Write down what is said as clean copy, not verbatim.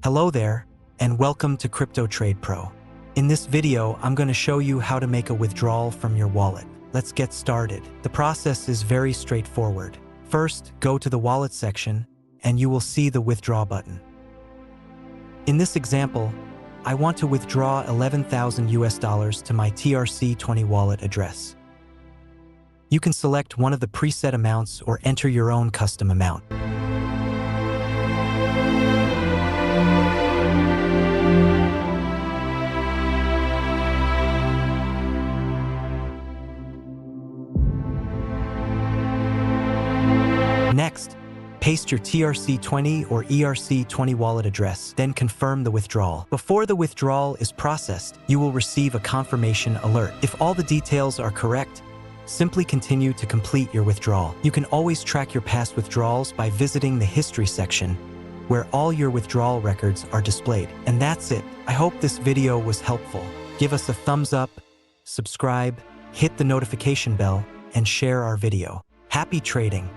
Hello there, and welcome to Crypto Trade Pro. In this video, I'm going to show you how to make a withdrawal from your wallet. Let's get started. The process is very straightforward. First, go to the wallet section, and you will see the withdraw button. In this example, I want to withdraw $11,000 to my 𝗪𝗏 wallet address. You can select one of the preset amounts or enter your own custom amount. Next, paste your 𝗪𝗏20 or 𝗪𝗏20 wallet address, then confirm the withdrawal. Before the withdrawal is processed, you will receive a confirmation alert. If all the details are correct, simply continue to complete your withdrawal. You can always track your past withdrawals by visiting the history section, where all your withdrawal records are displayed. And that's it. I hope this video was helpful. Give us a thumbs up, subscribe, hit the notification bell, and share our video. Happy trading!